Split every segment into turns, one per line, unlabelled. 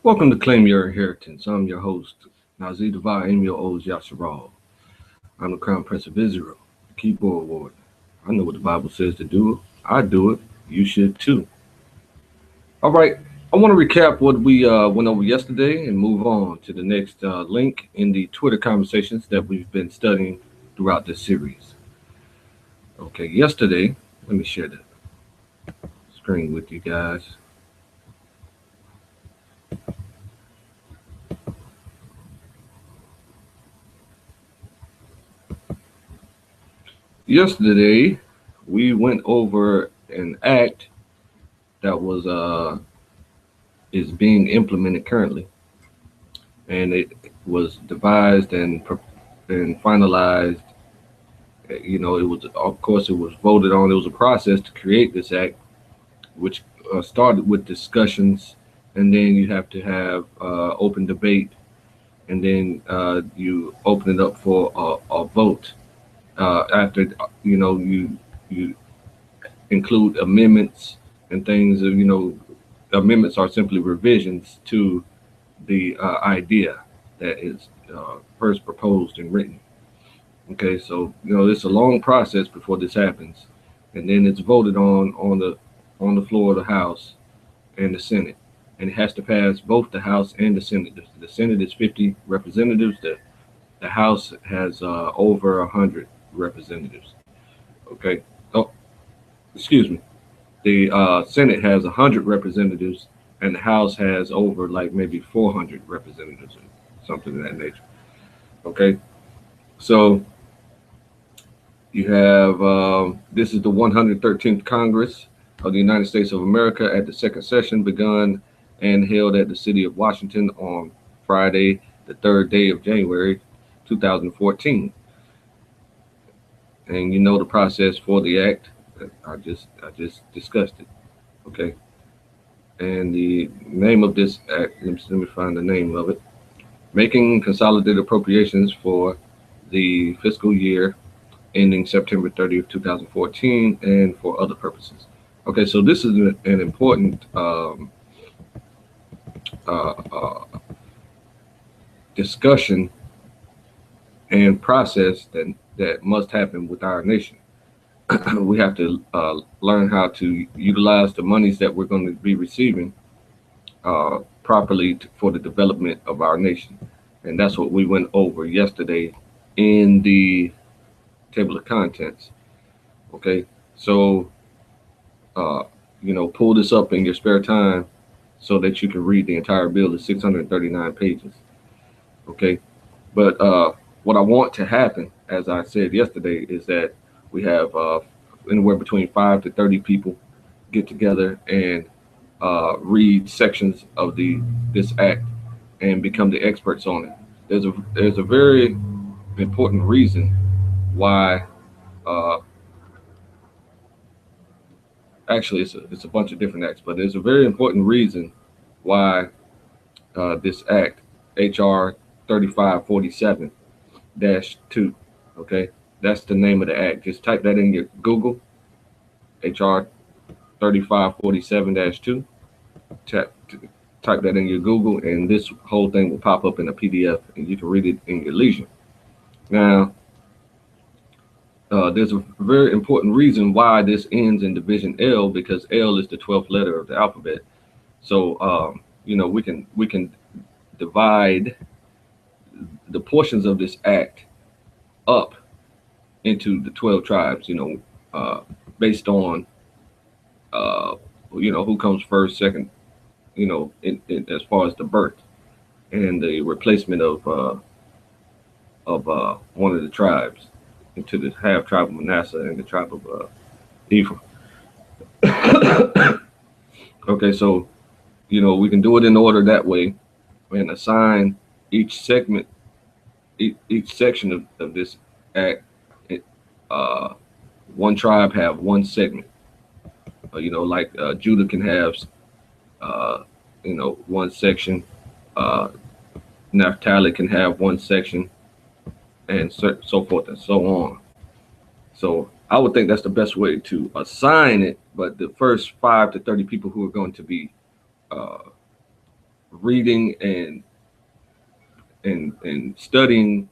Welcome to Claim Your Inheritance. I'm your host, Nazir DAVAH EMIEL Oz Yasharal. I'm the Crown Prince of Israel, the keyboard warrior. I know what the Bible says to do. I do it. You should too. All right. I want to recap what we went over yesterday and move on to the next link in the Twitter conversations that we've been studying throughout this series. Okay, yesterday, let me share the screen with you guys. Yesterday, we went over an act that is being implemented currently, and it was devised and finalized. It was, of course, it was voted on. It was a process to create this act, which started with discussions, and then you have to have open debate, and then you open it up for a vote. After you include amendments and things. Amendments are simply revisions to the idea that is first proposed and written. Okay, so it's a long process before this happens, and then it's voted on the floor of the House and the Senate, and it has to pass both the House and the Senate. The Senate is 50 representatives. The House has over 100 representatives. Okay. Oh, excuse me. The Senate has 100 representatives, and the House has over like maybe 400 representatives, or something of that nature. Okay, so you have this is the 113th Congress of the United States of America at the second session begun and held at the city of Washington on Friday, the third day of January, 2014. And you know the process for the act. I just discussed it. Okay. And the name of this act, let me find the name of it. Making consolidated appropriations for the fiscal year ending September 30th, 2014, and for other purposes. Okay, so this is an important discussion and process that must happen with our nation. We have to learn how to utilize the monies that we're going to be receiving properly for the development of our nation. And that's what we went over yesterday in the table of contents. Okay, so pull this up in your spare time so that you can read the entire bill. It's 639 pages. Okay, but what I want to happen, as I said yesterday, is that we have anywhere between 5 to 30 people get together and read sections of this act and become the experts on it. There's a very important reason why. Actually, it's a bunch of different acts, but there's a very important reason why this act, HR 3547-2, okay, that's the name of the act. Just type that in your Google, HR 3547-2. Type that in your Google, and this whole thing will pop up in a PDF, and you can read it in your leisure. Now, there's a very important reason why this ends in division L, because L is the 12th letter of the alphabet. So we can divide the portions of this act up into the 12 tribes. Based on who comes first, second. As far as the birth and the replacement of one of the tribes into the half tribe of Manasseh and the tribe of Ephraim. Okay, so we can do it in order that way, and assign each segment, each section of this act. One tribe have one segment. Like Judah can have one section. Naphtali can have one section, and so forth and so on. So I would think that's the best way to assign it. But the first 5 to 30 people who are going to be reading and studying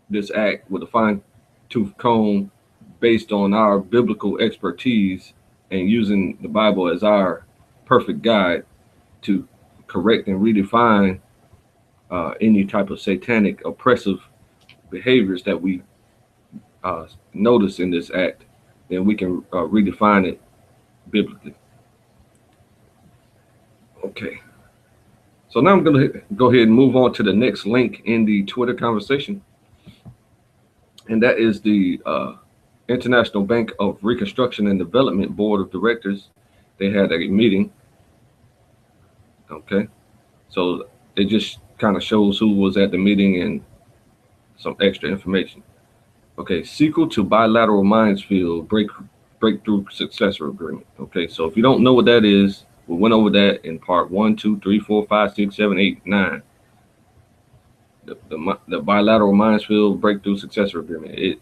this act with a fine tooth comb based on our biblical expertise and using the Bible as our perfect guide to correct and redefine any type of satanic oppressive behaviors that we notice in this act, then we can redefine it biblically. Okay. So now I'm going to go ahead and move on to the next link in the Twitter conversation. And that is the International Bank of Reconstruction and Development Board of Directors. They had a meeting. Okay. So it just kind of shows who was at the meeting and some extra information. Okay. Sequel to bilateral minefield breakthrough successor agreement. Okay. So if you don't know what that is, we went over that in part 1, 2, 3, 4, 5, 6, 7, 8, 9. The bilateral minefield breakthrough successor agreement. It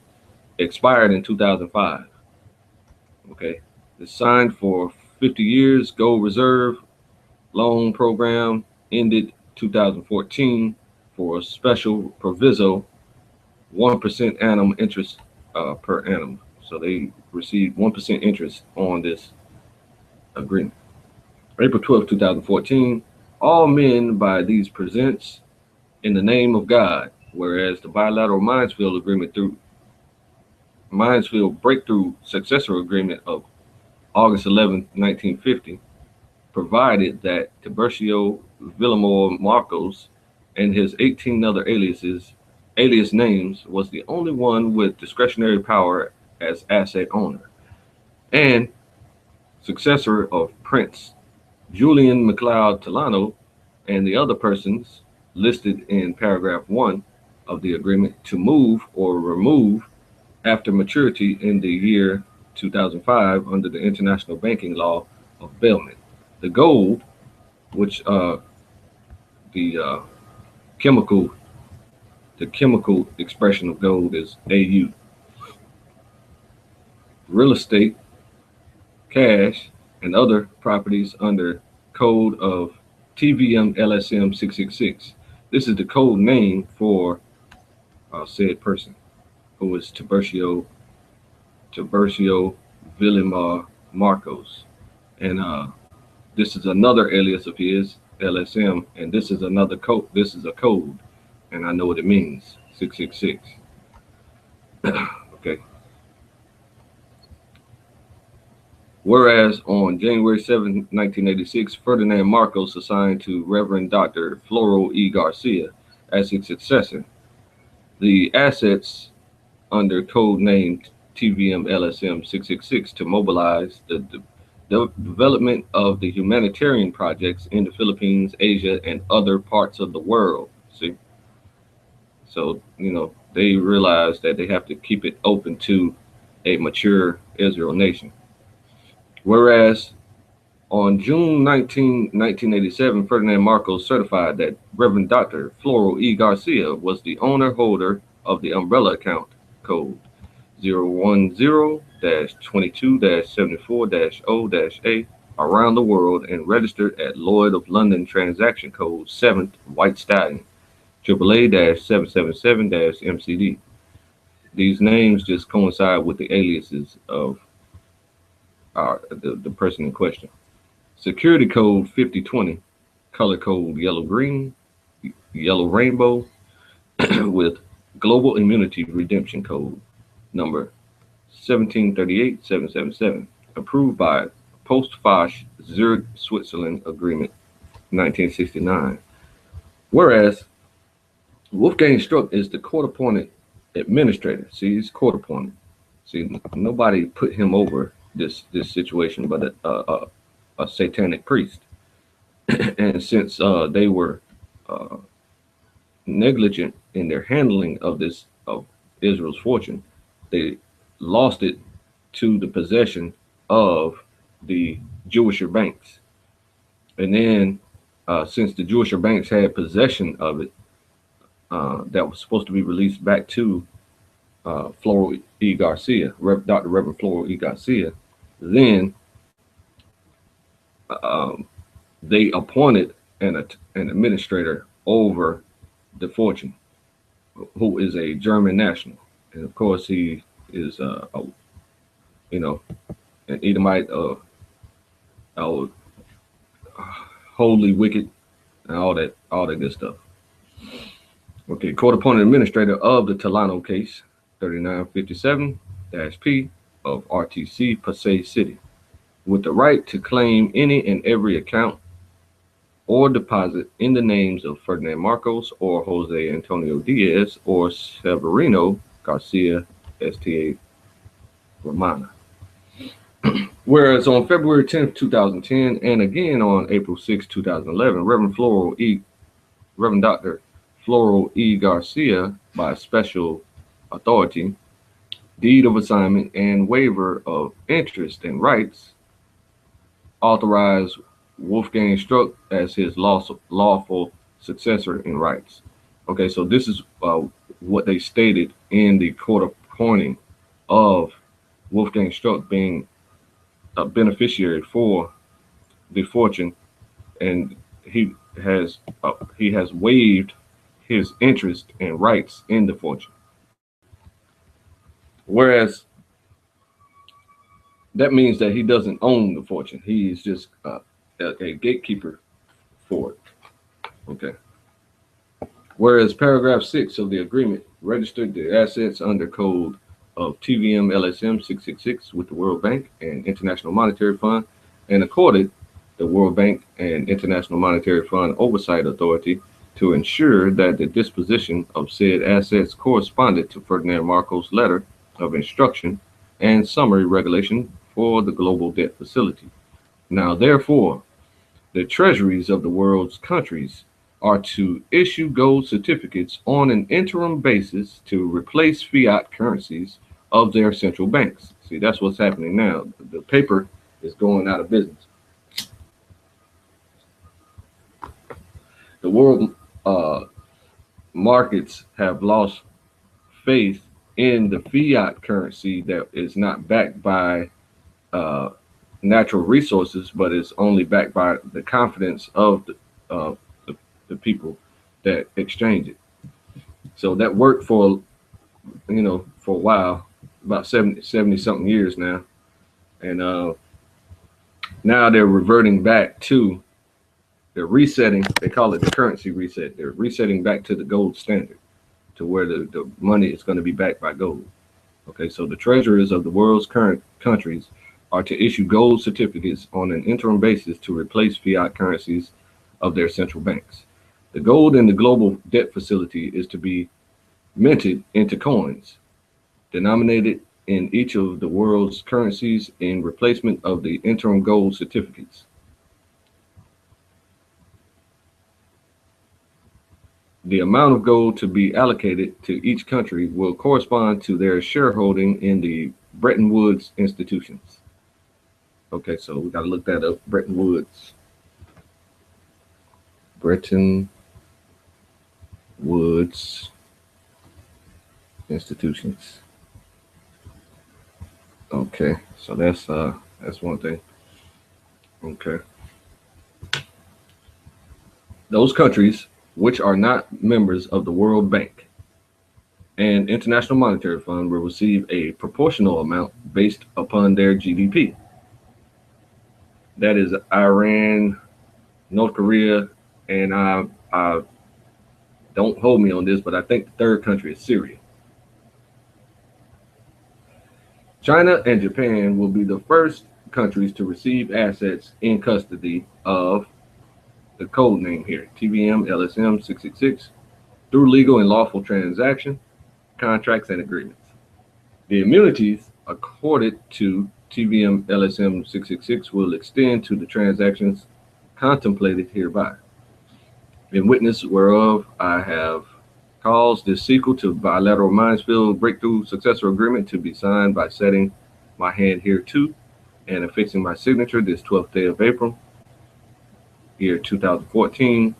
expired in 2005. Okay. It's signed for 50 years. Gold reserve loan program ended 2014 for a special proviso, 1% annum interest per annum. So they received 1% interest on this agreement. April 12, 2014, all men by these presents in the name of God, whereas the bilateral minefield breakthrough successor agreement of August 11, 1950, provided that Tiburcio Villamor Marcos and his 18 other alias names was the only one with discretionary power as asset owner and successor of Prince Julian MacLeod Tilano and the other persons listed in paragraph 1 of the agreement to move or remove after maturity in the year 2005 under the international banking law of bailment. The gold, which the chemical expression of gold is AU. Real estate, cash, and other properties under code of TVM LSM 666. This is the code name for said person, who is Tiburcio Villamor Marcos. And this is another alias of his, LSM, and this is another code. This is a code, and I know what it means, 666. Okay. Whereas on January 7, 1986, Ferdinand Marcos assigned to Reverend Dr. Floro E. Garcia as his successor the assets under code name TVM LSM 666 to mobilize the development of the humanitarian projects in the Philippines, Asia, and other parts of the world. See? So, they realize that they have to keep it open to a mature Israel nation. Whereas on June 19, 1987, Ferdinand Marcos certified that Reverend Dr. Floro E. Garcia was the owner-holder of the umbrella account code 010-22-74-0-A around the world and registered at Lloyd of London transaction code 7th White Stallion, AAA-777-MCD. These names just coincide with the aliases of the person in question. Security code 5020, color code yellow-green, yellow rainbow, with global immunity redemption code number 1738777, approved by Post-Foch Zurich, Switzerland Agreement 1969. Whereas Wolfgang Struck is the court-appointed administrator. See, he's court-appointed. See, nobody put him over this situation but a satanic priest. And since they were negligent in their handling of Israel's fortune, they lost it to the possession of the Jewish banks. And then since the Jewish banks had possession of it, that was supposed to be released back to Floro E. Garcia, Dr. Reverend Floro E. Garcia, then they appointed and an administrator over the fortune, who is a German national, and of course he is you know an Edomite, uh, wholly wicked, and all that good stuff. Okay, court-appointed administrator of the Talano case, 3957-P of RTC Passaic City, with the right to claim any and every account or deposit in the names of Ferdinand Marcos or Jose Antonio Diaz or Severino Garcia STA Romana. Whereas on February 10th, 2010, and again on April 6, 2011, Reverend Dr. Floral E. Garcia, by special authority, deed of assignment, and waiver of interest and rights, authorized Wolfgang Struck as his lawful successor in rights. Okay, so this is what they stated in the court appointing of Wolfgang Struck being a beneficiary for the fortune, and he has waived his interest and rights in the fortune. Whereas that means that he doesn't own the fortune. He is just a gatekeeper for it. Okay. Whereas paragraph 6 of the agreement registered the assets under code of TVM LSM 666 with the World Bank and International Monetary Fund, and accorded the World Bank and International Monetary Fund Oversight Authority to ensure that the disposition of said assets corresponded to Ferdinand Marcos' letter of instruction and summary regulation for the global debt facility. Now, therefore, the treasuries of the world's countries are to issue gold certificates on an interim basis to replace fiat currencies of their central banks. See, that's what's happening now. The paper is going out of business. The world markets have lost faith in the fiat currency that is not backed by natural resources, but is only backed by the confidence of the people that exchange it. So that worked for a while, about 70 something years now, and now they're reverting back to, they're resetting. They call it the currency reset. They're resetting back to the gold standard, to where the money is going to be backed by gold. Okay, so the treasurers of the world's current countries are to issue gold certificates on an interim basis to replace fiat currencies of their central banks. The gold in the global debt facility is to be minted into coins, denominated in each of the world's currencies in replacement of the interim gold certificates. The amount of gold to be allocated to each country will correspond to their shareholding in the Bretton Woods institutions. Okay, so we got to look that up. Bretton Woods institutions. Okay, so that's one thing. Okay. Those countries which are not members of the World Bank and International Monetary Fund will receive a proportional amount based upon their GDP. That is Iran, North Korea, and I don't hold me on this, but I think the third country is Syria. China and Japan will be the first countries to receive assets in custody of the code name here, TVM LSM 666, through legal and lawful transaction, contracts, and agreements. The immunities accorded to TVM LSM 666 will extend to the transactions contemplated hereby. In witness whereof, I have caused this sequel to bilateral minefield breakthrough successor agreement to be signed by setting my hand hereto and affixing my signature this 12th day of April, year 2014,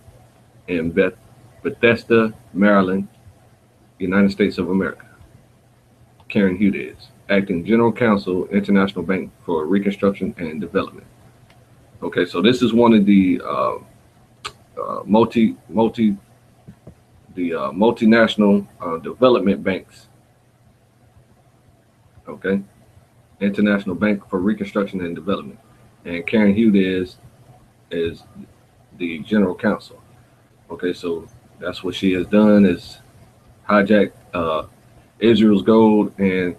in Bethesda, Maryland, United States of America. Karen Hudez, Acting General Counsel, International Bank for Reconstruction and Development. Okay, so this is one of the multinational development banks. Okay, International Bank for Reconstruction and Development, and Karen Hude is the general counsel. Okay, so that's what she has done, is hijacked Israel's gold and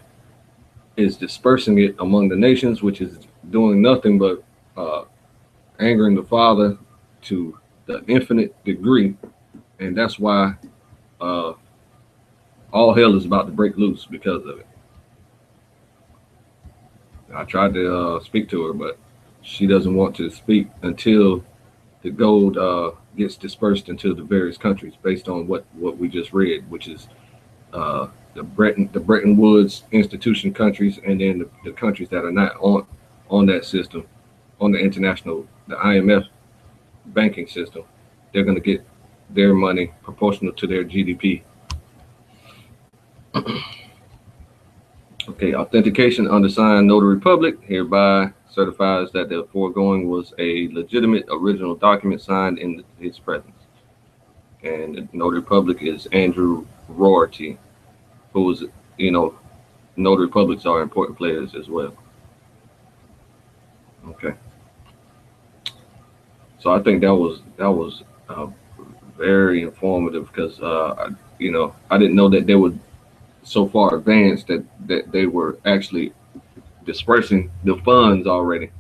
is dispersing it among the nations, which is doing nothing but angering the Father to the infinite degree, and that's why all hell is about to break loose because of it. I tried to speak to her, but she doesn't want to speak until the gold gets dispersed into the various countries based on what we just read, which is the Bretton Woods institution countries, and then the countries that are not on that system, on the IMF banking system. They're going to get their money proportional to their GDP. Okay, authentication undersigned notary public hereby certifies that the foregoing was a legitimate original document signed in his presence. And the notary public is Andrew Rorty, who is, notary publics are important players as well. Okay. So I think that was very informative, because I didn't know that they were so far advanced that they were actually dispersing the funds already.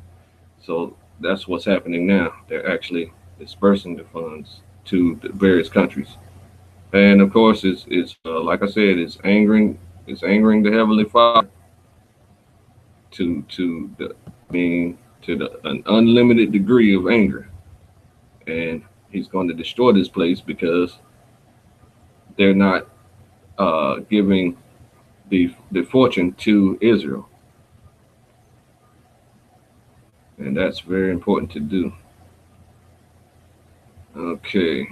So that's what's happening now. They're actually dispersing the funds to the various countries, and of course, it's like I said, it's angering the Heavenly Father to an unlimited degree of anger, and He's going to destroy this place because they're not giving the fortune to Israel. And that's very important to do. Okay.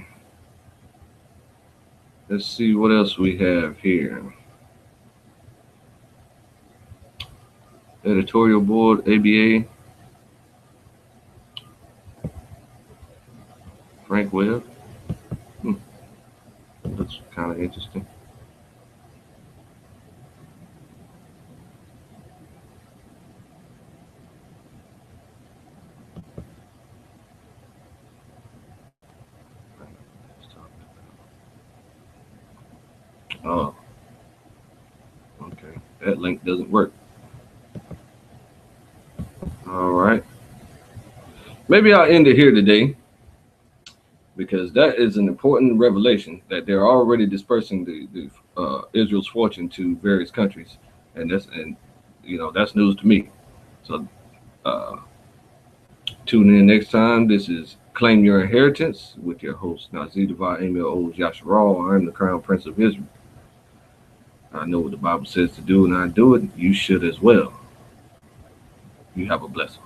Let's see what else we have here. Editorial board, ABA. Frank Webb. That's kind of interesting. Oh, okay. That link doesn't work. All right. Maybe I'll end it here today, because that is an important revelation, that they're already dispersing the Israel's fortune to various countries, and that's news to me. So tune in next time. This is Claim Your Inheritance with your host Nazir DAVAH EMIEL Yasharal. I'm the Crown Prince of Israel. I know what the Bible says to do, and I do it. You should as well. You have a blessing.